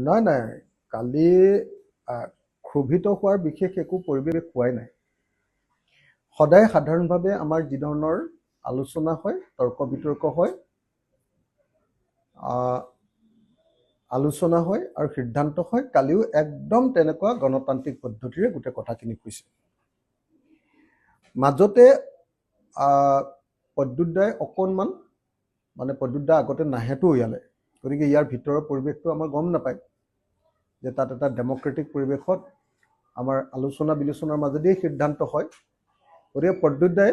নাই নাই কালি ক্ষোভিত হোৱাৰ বিশেষ একো পৰিৱেশ হোৱাই নাই। সদায় সাধাৰণভাৱে আমাৰ যি ধৰণৰ আলোচনা হয়, তৰ্ক বিতৰ্ক হয়, আলোচনা হয় আৰু সিদ্ধান্ত হয়, কালিও একদম তেনেকুৱা গণতান্ত্ৰিক পদ্ধতিৰে গোটেই কথাখিনি হৈছে। মাজতে প্ৰদ্যুৎ দাই অকণমান প্ৰদ্যুৎ দা আগতে নাহেতো ইয়ালৈ, গতিকে ইয়াৰ ভিতৰৰ পৰিৱেশটো আমাৰ গম নাপায় যে তাত এটা ডেমক্ৰেটিক পৰিৱেশত আমাৰ আলোচনা বিলোচনাৰ মাজেদিয়ে সিদ্ধান্ত হয়। গতিকে প্ৰদ্যুৎ দাই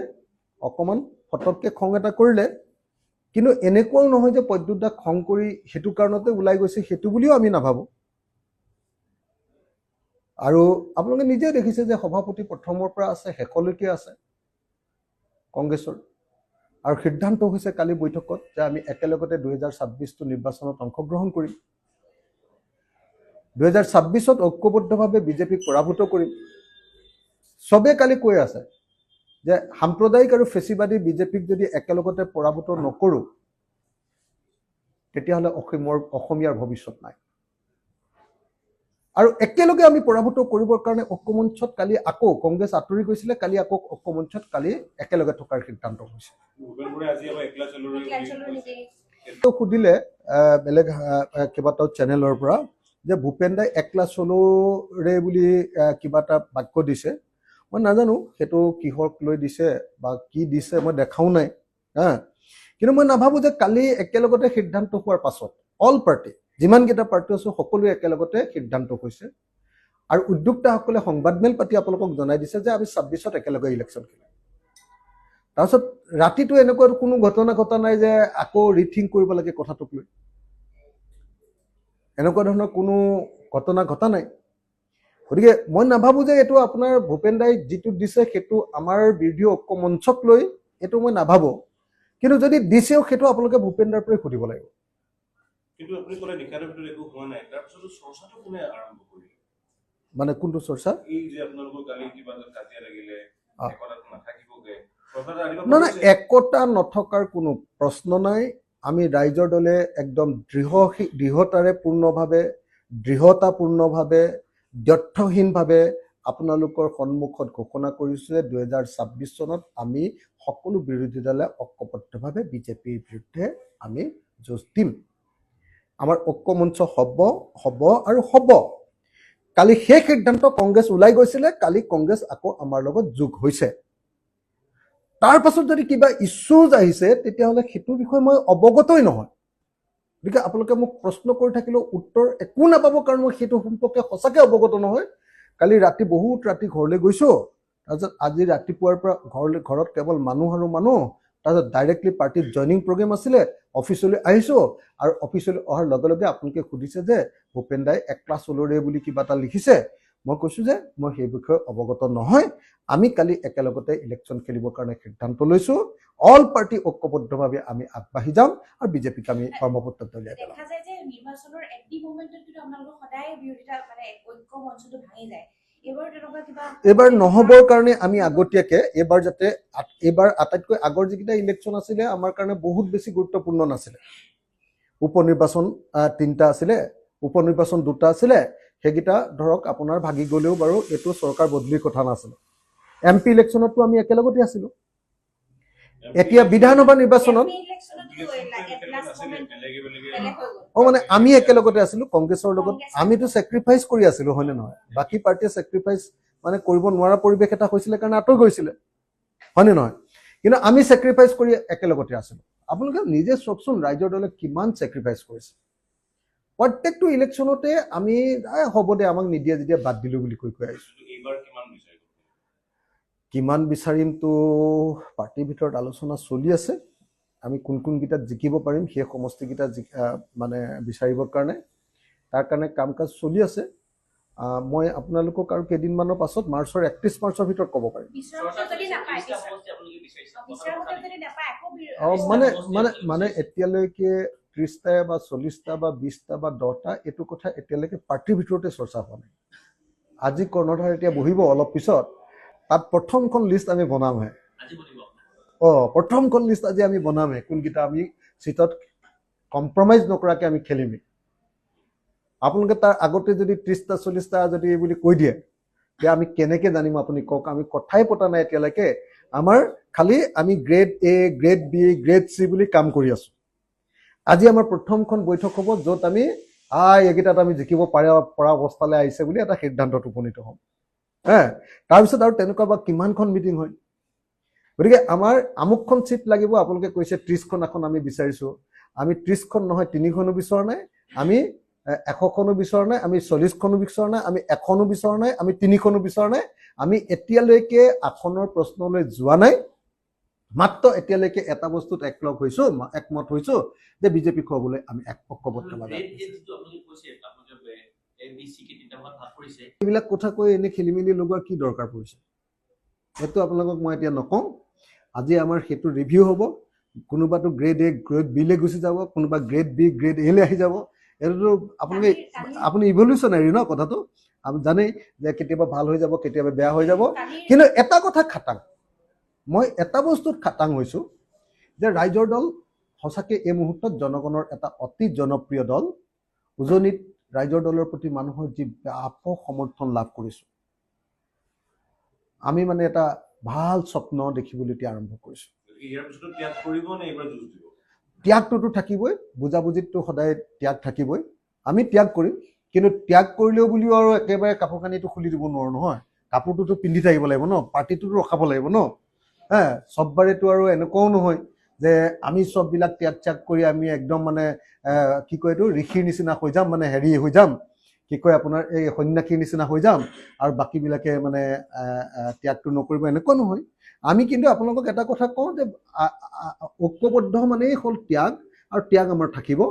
অকণমান ফটককৈ খং এটা কৰিলে, কিন্তু এনেকুৱাও নহয় যে প্ৰদ্যুৎ দাক খং কৰি সেইটো কাৰণতে ওলাই গৈছে, সেইটো বুলিও আমি নাভাবোঁ। আৰু আপোনালোকে নিজে দেখিছে যে সভাপতি প্ৰথমৰ পৰা আছে, শেষলৈকে আছে কংগ্ৰেছৰ। আৰু সিদ্ধান্ত হৈছে কালি বৈঠকত যে আমি একেলগতে 2026টো নিৰ্বাচনত অংশগ্ৰহণ কৰিম, 2026ত ঐক্যবদ্ধভাৱে বিজেপিক পৰাভূত কৰিম। চবে কালি কৈ আছে যে সাম্প্ৰদায়িক আৰু ফেচিবাদী বিজেপিক যদি একেলগতে পৰাভূত নকৰোঁ তেতিয়াহ'লে অসমীয়াৰ ভৱিষ্যত নাই। আৰু একেলগে আমি পৰাভূত কৰিবৰ কাৰণে ঐক্যমঞ্চত কালি আকৌ কংগ্ৰেছ আঁতৰি গৈছিলে, কালি আকৌ ঐক্যমঞ্চত কালি একেলগে থকাৰ সিদ্ধান্ত হৈছে। সুধিলে বেলেগ কেইবাটাও চেনেলৰ পৰা যে ভূপেন দাই একলা চলোৰে বুলি কিবা এটা বাক্য দিছে। মই নাজানো সেইটো কিহক লৈ দিছে বা কি দিছে, মই দেখাও নাই হা। কিন্তু মই নাভাবোঁ যে কালি একেলগতে সিদ্ধান্ত হোৱাৰ পাছত অল পাৰ্টি, যিমানকেইটা পাৰ্টি আছো সকলোৱে একেলগতে সিদ্ধান্ত হৈছে। আৰু উদ্যোক্তাসকলে সংবাদমেল পাতি আপোনালোকক জনাই দিছে যে আমি 26ত একেলগে ইলেকশ্যন খেলিম। তাৰপিছত ৰাতিটো এনেকুৱা কোনো ঘটনা ঘটা নাই যে আকৌ ৰিথিংক কৰিব লাগে কথাটোক লৈ, এনেকুৱা ধৰণৰ কোনো ঘটনা ঘটা নাই। গতিকে মই নাভাবোঁ যে এইটো আপোনাৰ ভূপেন দাই যিটো দিছে সেইটো আমাৰ বিৰোধী ঐক্য মঞ্চক লৈ, এইটো মই নাভাবোঁ। কিন্তু যদি দিছেও সেইটো আপোনালোকে ভূপেন দাৰ পৰাই সুধিব লাগিব। কিন্তু আপুনি ক'লে নিশাৰ ভিতৰত একো হোৱা নাই, তাৰপিছতো চৰ্চাটো কোনে আৰম্ভ কৰিলে? মানে কোনটো চৰ্চা? এই যে আপোনালোকৰ কালি কিবা কাজিয়া লাগিলে, একতাটো নাথাকিবগে। নাই একতা নথকাৰ কোনো প্ৰশ্ন নাই। আমি ৰাইজৰ দলে একদম দৃঢ়তাপূৰ্ণভাৱে দ্ব্যৰ্থহীনভাৱে আপোনালোকৰ সন্মুখত ঘোষণা কৰিছোঁ যে 2026 চনত আমি সকলো বিৰোধী দলে ঐক্যবদ্ধভাৱে বিজেপিৰ বিৰুদ্ধে আমি যুঁজ দিম। আমাৰ ঐক্যমঞ্চ হ'ব আৰু হ'ব। কালি সেই সিদ্ধান্ত কংগ্ৰেছ ওলাই গৈছিলে, কালি কংগ্ৰেছ আকৌ আমাৰ লগত যোগ হৈছে। তাৰ পাছত যদি কিবা ইছ্যুজ আহিছে তেতিয়াহ'লে সেইটো বিষয়ে মই অৱগতই নহয়। গতিকে আপোনালোকে মোক প্ৰশ্ন কৰি থাকিলেও উত্তৰ একো নাপাব, কাৰণ মই সেইটো সম্পৰ্কে সঁচাকৈ অৱগত নহয়। কালি ৰাতি বহুত ৰাতি ঘৰলৈ গৈছোঁ, তাৰপিছত আজি ৰাতিপুৱাৰ পৰা ঘৰত কেৱল মানুহ আৰু মানুহ। তাৰপিছত ডাইৰেক্টলি পাৰ্টিত জইনিং প্ৰগ্ৰেম আছিলে, অফিচলৈ আহিছোঁ। আৰু অফিচলৈ অহাৰ লগে লগে আপোনালোকে সুধিছে যে ভূপেন দাই একলা চলোৰে বুলি কিবা এটা লিখিছে। মই কৈছোঁ যে মই সেই বিষয়ে অৱগত নহয়। আমি কালি একেলগতে ইলেকশ্যন খেলিবৰ কাৰণে সিদ্ধান্ত লৈছোঁ। অল পাৰ্টি ঐক্যবদ্ধভাৱে আমি আগবাঢ়ি যাম আৰু বিজেপিক আমি কৰ্মপত্ৰ দলিয়াই পেলাম। দেখা যায় যে নিৰ্বাচনৰ এটি মোমেন্টত কিন্তু আপোনালোকৰ সদায় বিৰোধিতা ঐক্য মঞ্চটো ভাঙি যায়। এইবাৰ নহবৰ কাৰণে আমি আগতীয়াকে এইবাৰ আটাইতকৈ আগৰ যিকেইটা ইলেকশ্যন আছিলে আমাৰ কাৰণে বহুত বেছি গুৰুত্বপূৰ্ণ নাছিলে। উপনিৰ্বাচন 3টা আছিলে, উপনিৰ্বাচন 2টা আছিলে। সেইকেইটা ধৰক আপোনাৰ ভাগি গ'লেও বাৰু এইটো চৰকাৰ বদলিৰ কথা নাছিলে। MP ইলেকশ্যনতো আমি একেলগতে আছিলোঁ। এতিয়া বিধানসভা নিৰ্বাচনত আমি একেলগতে আছিলোঁ কংগ্ৰেছৰ লগত। আমিতো ছেক্ৰিফাইচ কৰি আছিলোঁ, হয়নে নহয়? বাকী পাৰ্টিয়ে ছেক্ৰিফাইচ কৰিব নোৱাৰা পৰিৱেশ এটা হৈছিলে কাৰণে আঁতৰ গৈছিলে, হয়নে নহয়? কিন্তু আমি ছেক্ৰিফাইচ কৰি একেলগতে আছিলোঁ। আপোনালোকে নিজে চাওকচোন ৰাইজৰ দলে কিমান ছেক্ৰিফাইচ কৰিছে। প্ৰত্যেকটো ইলেকশ্যনতে আমি হ'ব দে আমাক নিদিয়ে যেতিয়া বাদ দিলোঁ বুলি কৈ আহিছোঁ। কিমান বিচাৰিমতো পাৰ্টিৰ ভিতৰত আলোচনা চলি আছে। আমি কোনকেইটাত জিকিব পাৰিম সেই সমষ্টিকেইটা বিচাৰিবৰ কাৰণে, তাৰ কাৰণে কাম কাজ চলি আছে। মই আপোনালোকক আৰু কেইদিনমানৰ পাছত 31 মাৰ্চৰ ভিতৰত ক'ব পাৰিম। এতিয়ালৈকে 30টা বা 40টা বা 20টা বা 10টা এইটো কথা এতিয়ালৈকে পাৰ্টিৰ ভিতৰতে চৰ্চা হোৱা নাই। আজি কৰ্ণধাৰ এতিয়া বহিব অলপ পিছত, তাত প্ৰথমখন লিষ্ট আমি বনামহে। প্ৰথমখন লিষ্ট আজি আমি বনামহে, কোনকেইটা আমি চিটত কম্প্ৰমাইজ নকৰাকৈ আমি খেলিমেই। আপোনালোকে তাৰ আগতে যদি 30টা 40টা যদি এই বুলি কৈ দিয়ে যে আমি কেনেকে জানিম আপুনি কওক আমি কথাই পতা নাই এতিয়ালৈকে আমাৰ খালি আমি grade A grade B grade C বুলি কাম কৰি আছো আজি আমাৰ প্ৰথমখন বৈঠক হ'ব য'ত আমি এইকেইটাত আমি জিকিব পৰা অৱস্থালৈ আহিছে বুলি এটা সিদ্ধান্তত উপনীত হ'ম তাৰপিছত আৰু তেনেকুৱা বা কিমানখন মিটিং হয় গতিকে আমাৰ আমুকখন চিট লাগিব আপোনালোকে কৈছে 30খন এখন আমি বিচাৰিছো আমি 30খন নহয় 3খনো বিচৰা নাই আমি 100খনো বিচৰা নাই আমি 40খনো বিচৰা নাই আমি 1খনো বিচৰা নাই আমি 3খনো বিচৰা নাই আমি এতিয়ালৈকে আসনৰ প্ৰশ্নলৈ যোৱা নাই মাত্ৰ এতিয়ালৈকে এটা বস্তুত একলগ হৈছো একমত হৈছো যে বিজেপি খুৱাবলৈ আমি ঐক্যবদ্ধভাৱে এইবিলাক কথা কৈ এনে খেলি মেলি লগোৱাৰ কি দৰকাৰ পৰিছে সেইটো আপোনালোকক মই এতিয়া নকওঁ আজি আমাৰ সেইটো ৰিভিউ হ'ব কোনোবাটো গ্ৰেড এ গ্ৰেড বিলৈ গুচি যাব কোনোবা গ্ৰেড বি গ্ৰেড এলৈ আহি যাব এইটো আপুনি ইভলিউচনাৰী ন কথাটো আমি জানেই যে কেতিয়াবা ভাল হৈ যাব কেতিয়াবা বেয়া হৈ যাব কিন্তু এটা কথা খাটাং মই এটা বস্তুত খাটাং হৈছো যে ৰাইজৰ দল সঁচাকৈ এই মুহূৰ্তত জনগণৰ এটা অতি জনপ্ৰিয় দল উজনিত ৰাইজৰ দলৰ প্ৰতি মানুহৰ যি ব্যাপক সমৰ্থন লাভ কৰিছো আমি মানে এটা ভাল স্বপ্ন দেখিবলৈ এতিয়া আৰম্ভ কৰিছো ইয়াৰ পিছতো ত্যাগ কৰিব নে এইবাৰ যুঁজ দিব ত্যাগটোতো থাকিবই বুজাবুজিতো সদায় ত্যাগ থাকিবই আমি ত্যাগ কৰিম কিন্তু ত্যাগ কৰিলেও বুলিও আৰু একেবাৰে কাপোৰ কানিটো খুলি দিব নোৱাৰো নহয় কাপোৰটোতো পিন্ধি থাকিব লাগিব ন পাৰ্টিটোতো ৰখাব লাগিব ন চববাৰেতো আৰু এনেকুৱাও নহয় যে আমি চববিলাক ত্যাগ কৰি আমি একদম মানে কি কয় এইটো ঋষিৰ নিচিনা হৈ যাম মানে হেৰি হৈ যাম কি কয় আপোনাৰ এই সন্যাসীৰ নিচিনা হৈ যাম আৰু বাকীবিলাকে মানে ত্যাগটো নকৰিব এনেকুৱা নহয় আমি কিন্তু আপোনালোকক এটা কথা কওঁ যে ঐক্যবদ্ধ মানেই হ'ল ত্যাগ আৰু ত্যাগ আমাৰ থাকিব